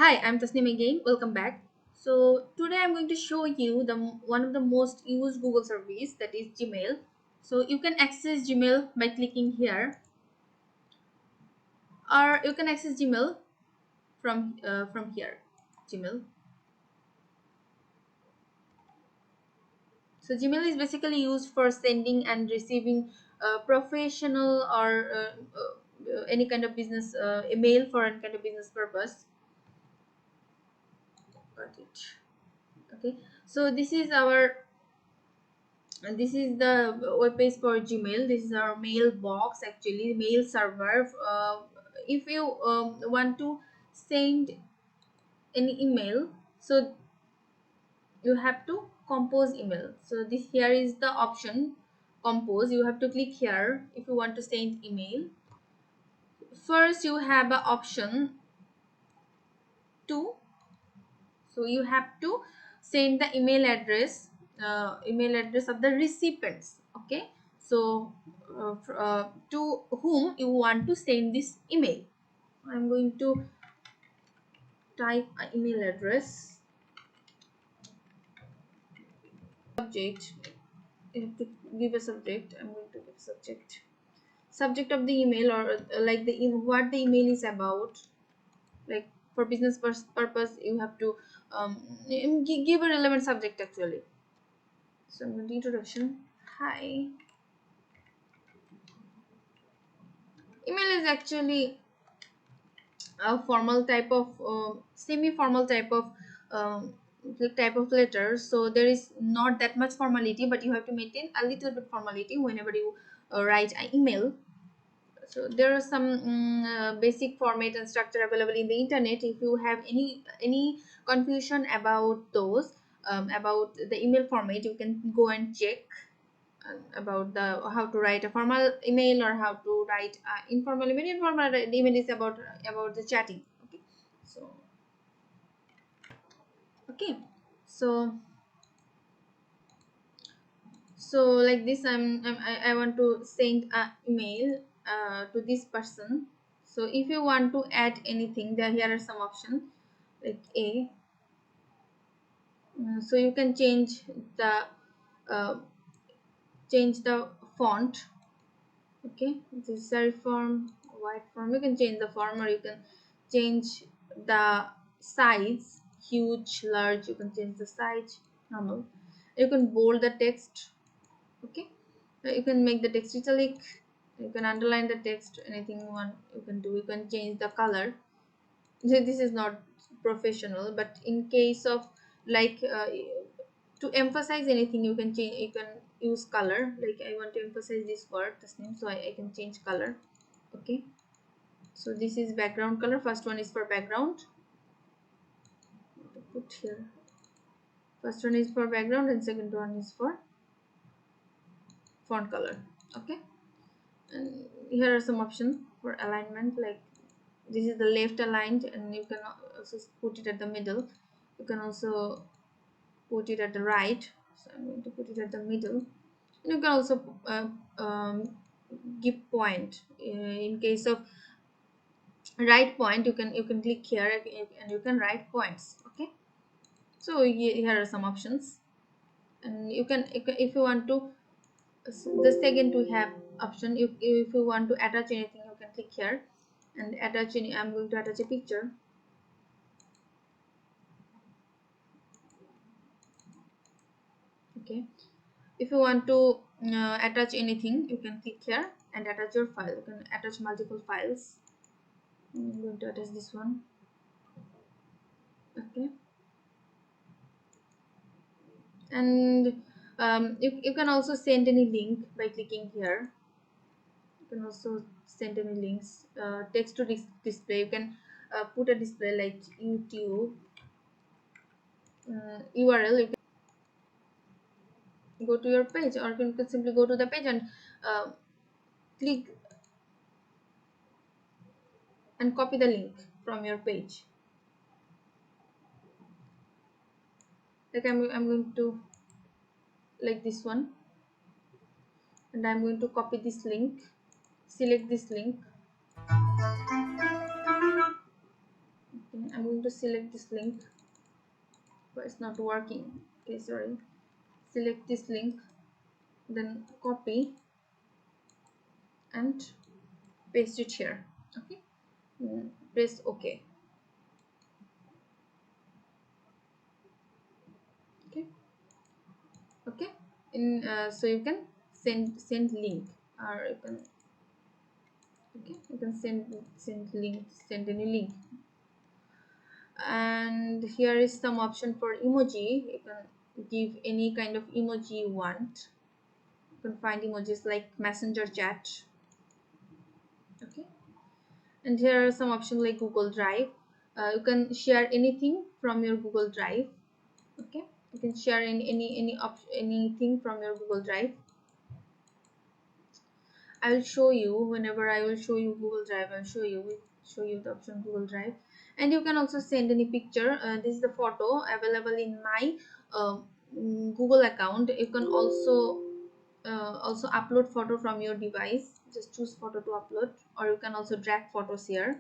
Hi, I'm Tasneem again. Welcome back. So today I'm going to show you the one of the most used Google service, that is Gmail. So you can access Gmail by clicking here, or you can access Gmail from here. Gmail. So Gmail is basically used for sending and receiving professional or any kind of business email for any kind of business purpose. Got it. Okay. So this is the web page for Gmail. This is our mailbox, actually mail server. If you want to send any email, so you have to compose email. So this here is the option, compose. You have to click here if you want to send email. First you have an option to, so you have to send the email address of the recipients. Okay, so to whom you want to send this email. I'm going to type an email address. Subject, you have to give a subject. I'm going to give subject of the email, or like what the email is about. Like for business purpose you have to give a relevant subject actually. So I'm going to introduction. Hi. Email is actually a formal type of semi-formal type of letter. So there is not that much formality, but you have to maintain a little bit formality whenever you write an email. So there are some basic format and structure available in the internet. If you have any confusion about those, about the email format, you can go and check about the how to write a formal email or how to write informal email. Informal email is about the chatting. Okay, so okay, so like this, I want to send an email to this person. So if you want to add anything, there here are some options like a. So you can the uh, change the font. Okay, this is serif form, white form. You can change the form, or you can change the size, huge, large. You can change the size, normal. You can bold the text. Okay, you can make the text italic. You can underline the text, anything you want you can do. You can change the color. So this is not professional, but in case of like to emphasize anything, you can change, you can use color. Like I want to emphasize this word, this name, so I can change color. Okay, so this is background color. First one is for background. Put here, first one is for background and second one is for font color. Okay, and here are some options for alignment. Like this is the left aligned, and you can also put it at the middle. You can also put it at the right. So I'm going to put it at the middle. You can also give point. In case of right point, you can click here and you can write points. Okay, so here are some options, and if you want to, the second we have option, if you want to attach anything, you can click here and attach any. I'm going to attach a picture. Okay, if you want to attach anything, you can click here and attach your file. You can attach multiple files. I'm going to attach this one. Okay, and you can also send any link by clicking here. You can also send any links, text to display. You can put a display like YouTube URL. You can go to your page, or you can simply go to the page and uh, click and copy the link from your page. Like I'm going to, like this one, and I'm going to copy this link, select this link. Okay, I'm going to select this link, but it's not working. Okay, sorry. Select this link, then copy and paste it here. Okay. Press OK. Okay. Okay. So you can send link, or you can, okay, you can send any link. And here is some option for emoji. You can give any kind of emoji you want. You can find emojis like messenger chat. Okay. And here are some options like Google Drive. You can share anything from your Google Drive. Okay, you can share anything from your Google Drive. I will show you, whenever I will show you Google Drive, I'll show you the option Google Drive. And you can also send any picture. This is the photo available in my uh, Google account. You can also upload photo from your device. Just choose photo to upload, or you can also drag photos here.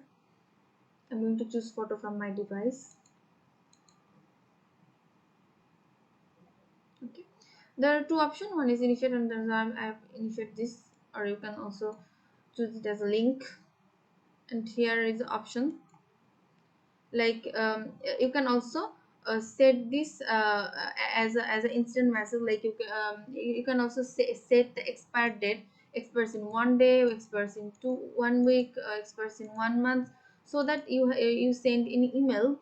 I'm going to choose photo from my device. Okay, there are two options. One is initiate, and then I have initiate this, or you can also choose it as a link. And here is the option like you can also set this as an instant message. Like you can also set the expired date. Expires in 1 day, expires in 1 week, expires in 1 month, so that you send an email,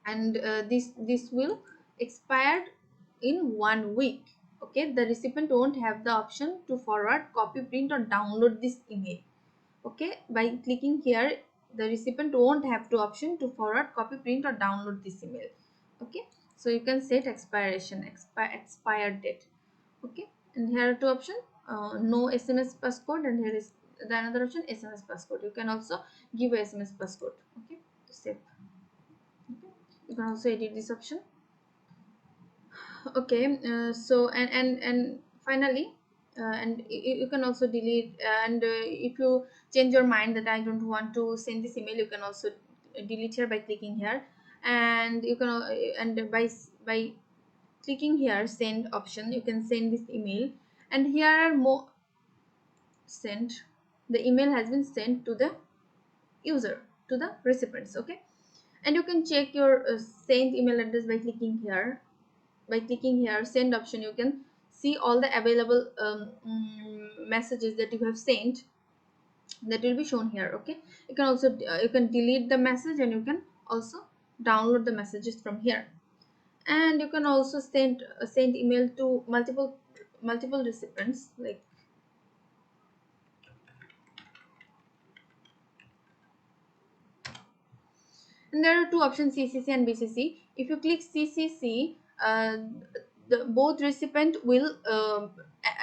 and this will expire in 1 week. Okay, the recipient won't have the option to forward, copy, print, or download this email. Okay, by clicking here, the recipient won't have the option to forward, copy, print, or download this email. Okay, so you can set expired date. Okay, and here are two options, no SMS passcode, and here is the another option, SMS passcode. You can also give a SMS passcode. Okay, to save. Okay, you can also edit this option. Okay, so and finally, and you can also delete, and if you change your mind that I don't want to send this email, you can also delete here by clicking here. And you can and by clicking here send option, you can send this email, and here are more sent. The email has been sent to the user, to the recipients. Okay, and you can check your sent email address by clicking here. By clicking here send option, you can see all the available messages that you have sent, that will be shown here. Okay, you can also you can delete the message, and you can also download the messages from here. And you can also send email to multiple recipients. Like, and there are two options, CCC and BCC. If you click CCC, both recipient will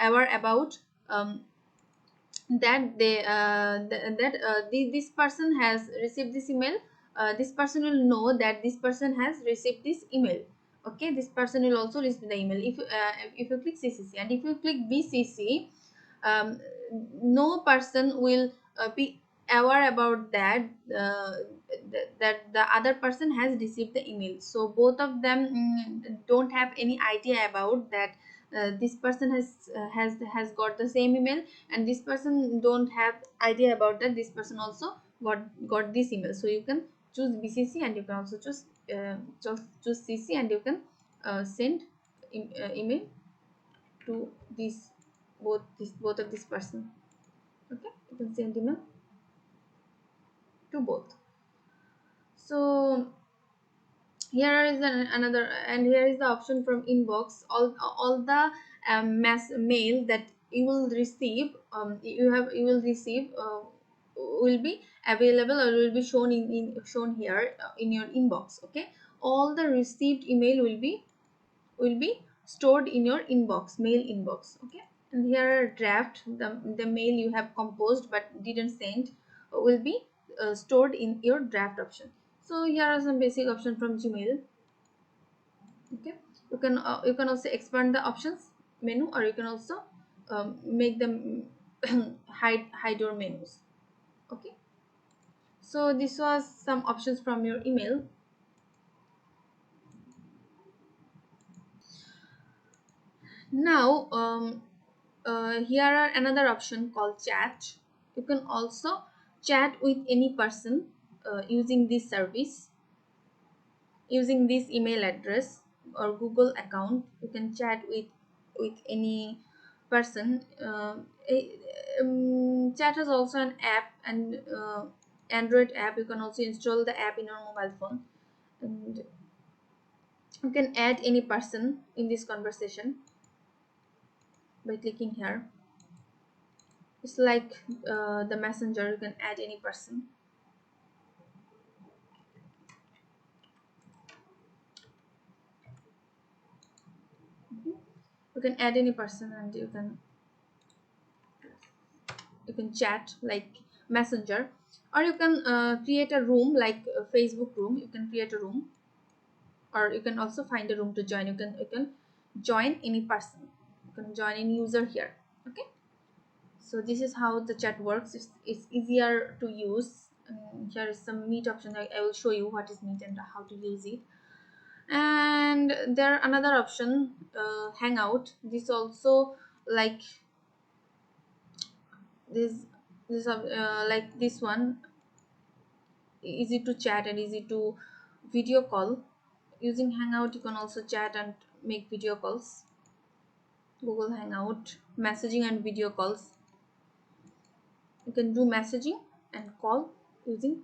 aware about that this person has received this email. This person will know that this person has received this email. Okay, this person will also receive the email if you click CCC. And if you click BCC, um, no person will be aware about that the other person has received the email. So both of them don't have any idea about that this person has got the same email, and this person don't have idea about that this person also got this email. So you can choose BCC, and you can also choose CC, and you can send email to both of this person. Okay, you can send email to both. So here is another, and here is the option from inbox. All the mass mail that you will receive, you will receive will be available, or will be shown shown here in your inbox. Okay, all the received email will be stored in your inbox, mail inbox. Okay, and here are draft, the mail you have composed but didn't send will be stored in your draft option. So here are some basic options from Gmail. Okay, you can also expand the options menu, or you can also make them hide your menus. Okay, So this was some options from your email. Now here are another option called chat. You can also chat with any person using this service, using this email address or Google account. You can chat with any person. Chat is also an app, and Android app. You can also install the app in your mobile phone, and you can add any person in this conversation by clicking here. It's like the messenger. You can add any person. You can add any person, and you can chat like messenger, or you can create a room like a Facebook room. You can create a room, or you can also find a room to join. You can join any person. You can join any user here. Okay, so this is how the chat works. It's easier to use. Here is some Meet option. I will show you what is Meet and how to use it. And there another option, Hangout. This also like like this one, easy to chat and easy to video call. Using Hangout you can also chat and make video calls. Google Hangout, messaging and video calls. You can do messaging and call using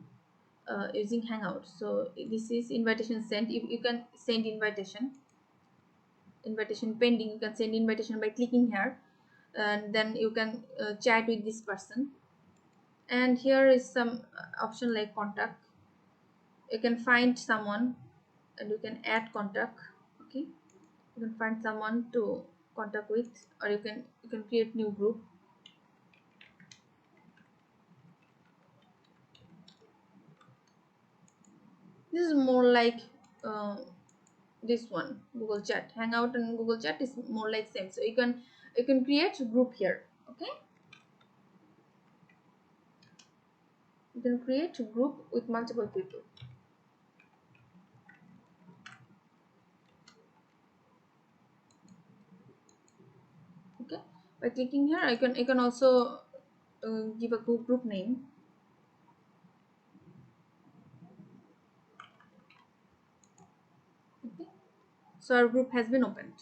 using Hangout. So this is invitation sent. If you can send invitation pending, you can send invitation by clicking here, and then you can chat with this person. And here is some option like contact. You can find someone and you can add contact. Okay, you can find someone to contact with, or you can create new group. This is more like uh, this one, Google Chat. Hangout and Google Chat is more like same. So you can create a group here. Okay, you can create a group with multiple people. Okay, by clicking here I can also give a group name. Okay, so our group has been opened.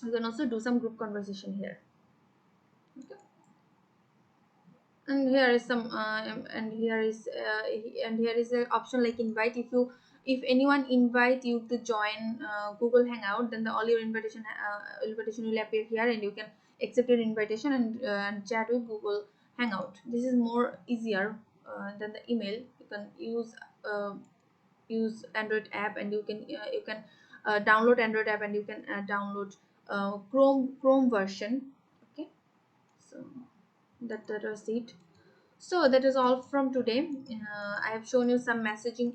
You can also do some group conversation here. Okay, and here is some and here is an option like invite. If anyone invite you to join Google Hangout, then all your invitation will appear here, and you can accept your invitation and chat with Google Hangout. This is more easier than the email. You can use Android app, and you can download Android app, and you can download Chrome version. Okay, so that was it. So that is all from today. I have shown you some messaging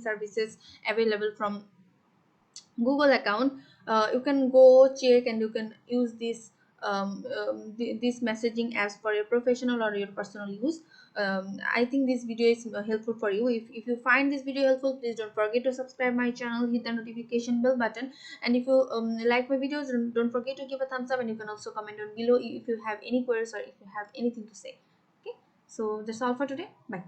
services available from Google account. You can go check, and you can use this messaging apps for your professional or your personal use. I think this video is helpful for you. If you find this video helpful, please don't forget to subscribe my channel, hit the notification bell button, and if you like my videos, don't forget to give a thumbs up, and you can also comment on below if you have any queries or if you have anything to say. Okay, so that's all for today. Bye.